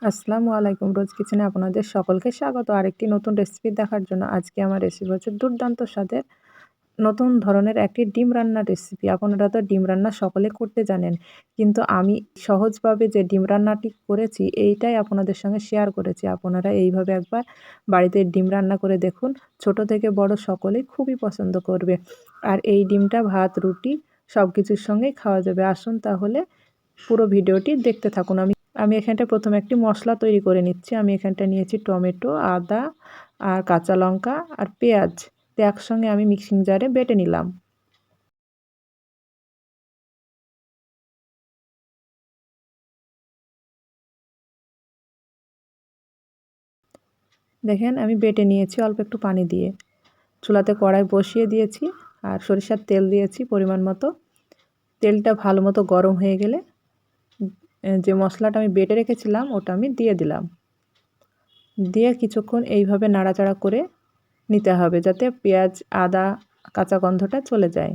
আসসালামু আলাইকুম। রোজ কিচেনে আপনাদের সকলকে স্বাগত আরেকটি নতুন রেসিপি দেখার জন্য। আজকে আমার রেসিপি হচ্ছে দুর্দান্ত স্বাদের নতুন ধরনের একটি ডিম রান্নার রেসিপি। আপনারা তো ডিম রান্না সকলে করতে জানেন। কিন্তু আমি সহজভাবে যে ডিম রান্নাটি করেছি এইটাই আপনাদের সঙ্গে শেয়ার করেছি। আপনারা এইভাবে একবার বাড়িতে ডিম রান্না করে দেখুন। ছোট থেকে বড় সকলেই খুবই পছন্দ করবে। আর এই ডিমটা ভাত, রুটি সব কিছুর সঙ্গেই খাওয়া যাবে। আসুন তাহলে পুরো ভিডিওটি দেখতে থাকুন। আমি এখানটা প্রথমে একটি মশলা তৈরি করে নিচ্ছি। আমি এখানটা নিয়েছি টমেটো, আদা আর কাঁচা লঙ্কা আর পেঁয়াজ। তো একসঙ্গে আমি মিক্সিং জারে বেটে নিলাম। দেখেন আমি বেটে নিয়েছি অল্প একটু পানি দিয়ে। চুলাতে কড়াই বসিয়ে দিয়েছি আর সরিষার তেল দিয়েছি পরিমাণ মতো। তেলটা ভালো মতো গরম হয়ে গেলে যে মশলাটা আমি বেটে রেখেছিলাম ওটা আমি দিয়ে দিলাম। দিয়ে কিছুক্ষণ এইভাবে নাড়াচাড়া করে নিতে হবে যাতে পেঁয়াজ, আদা কাঁচা গন্ধটা চলে যায়।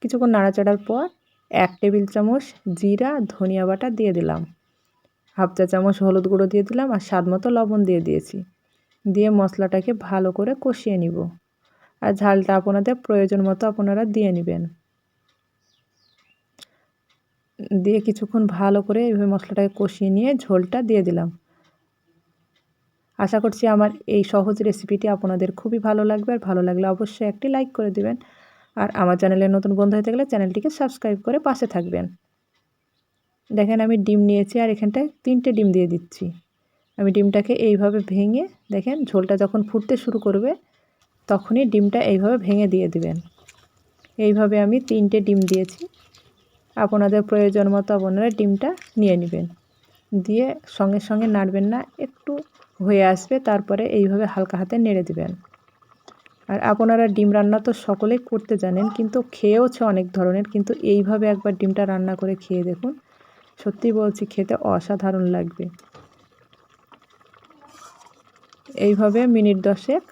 কিছুক্ষণ নাড়াচাড়ার পর 1 টেবিল চামচ জিরা ধনিয়া বাটা দিয়ে দিলাম, হাফ চা চামচ হলুদ গুঁড়ো দিয়ে দিলাম আর স্বাদ মতো লবণ দিয়ে দিয়েছি। দিয়ে মশলাটাকে ভালো করে কষিয়ে নিব। আর ঝালটা আপনাদের প্রয়োজন মতো আপনারা দিয়ে নেবেন। দিয়ে কিছুক্ষণ ভালো করে এইভাবে মশলাটাকে কষিয়ে নিয়ে ঝোলটা দিয়ে দিলাম। আশা করছি আমার এই সহজ রেসিপিটি আপনাদের খুবই ভালো লাগবে। আর ভালো লাগলে অবশ্যই একটি লাইক করে দিবেন। আর আমার চ্যানেলে নতুন বন্ধু হয়ে থাকলে চ্যানেলটিকে সাবস্ক্রাইব করে পাশে থাকবেন। দেখেন আমি ডিম নিয়েছি আর এখানটায় 3টে ডিম দিয়ে দিচ্ছি। আমি ডিমটাকে এইভাবে ভেঙে দেখেন ঝোলটা যখন ফুটতে শুরু করবে তখনই ডিমটা এইভাবে ভেঙে দিয়ে দিবেন। এইভাবে আমি 3টে ডিম দিয়েছি। আপনাদের প্রয়োজন মতো আপনারা ডিমটা নিয়ে নেবেন। দিয়ে সঙ্গে সঙ্গে নাড়বেন না, একটু হয়ে আসবে তারপরে এইভাবে হালকা হাতে নেড়ে দিবেন। আর আপনারা ডিম রান্না তো সকলেই করতে জানেন, কিন্তু খেয়েওছে অনেক ধরনের, কিন্তু এইভাবে একবার ডিমটা রান্না করে খেয়ে দেখুন, সত্যি বলছি খেতে অসাধারণ লাগবে। এইভাবে মিনিট 10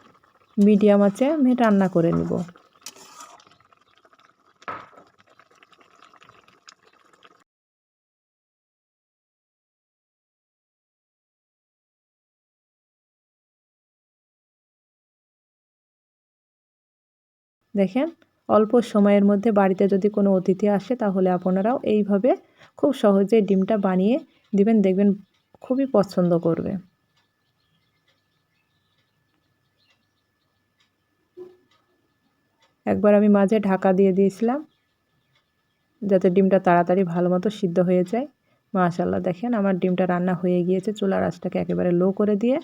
মিডিয়াম আঁচে আমি রান্না করে নেব। দেখেন অল্প সময়ের মধ্যে বাড়িতে যদি কোনো অতিথি আসে তাহলে আপনারাও এইভাবে খুব সহজে ডিমটা বানিয়ে দিবেন, দেখবেন খুবই পছন্দ করবে। একবার আমি মাঝে ঢাকা দিয়ে দিয়েছিলাম যাতে ডিমটা তাড়াতাড়ি ভালো মতো সিদ্ধ হয়ে যায়। মাশাআল্লাহ দেখেন আমার ডিমটা রান্না হয়ে গিয়েছে। চুলার আঁচটাকে একেবারে লো করে দিয়ে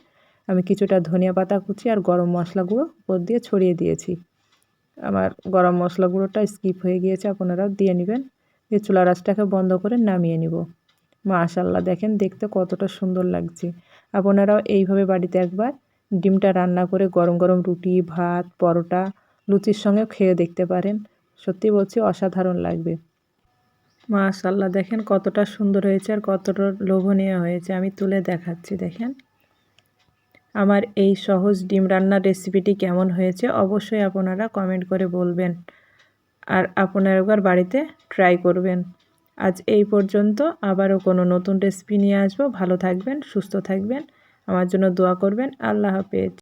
আমি কিছুটা ধনিয়া পাতা কুচি আর গরম মশলা গুঁড়ো উপর দিয়ে ছড়িয়ে দিয়েছি। আমার গরম মশলা গুঁড়োটা স্কিপ হয়ে গিয়েছে, আপনারাও দিয়ে নেবেন। দিয়ে চুলার আঁচটাকে বন্ধ করে নামিয়ে নিব। মাশাআল্লাহ দেখেন দেখতে কতটা সুন্দর লাগছে। আপনারাও এইভাবে বাড়িতে একবার ডিমটা রান্না করে গরম গরম রুটি, ভাত, পরোটা, লুচির সঙ্গেও খেয়ে দেখতে পারেন। সত্যি বলছি অসাধারণ লাগবে। মাশাআল্লাহ দেখেন কতটা সুন্দর হয়েছে আর কতটা লোভনীয় হয়েছে। আমি তুলে দেখাচ্ছি দেখেন। আমার এই সহজ ডিম রান্নার রেসিপিটি কেমন হয়েছে অবশ্যই আপনারা কমেন্ট করে বলবেন। আর আপনারা একবার বাড়িতে ট্রাই করবেন। আজ এই পর্যন্ত, আবারও কোনো নতুন রেসিপি নিয়ে আসবো। ভালো থাকবেন, সুস্থ থাকবেন, আমার জন্য দোয়া করবেন। আল্লাহ হাফেজ।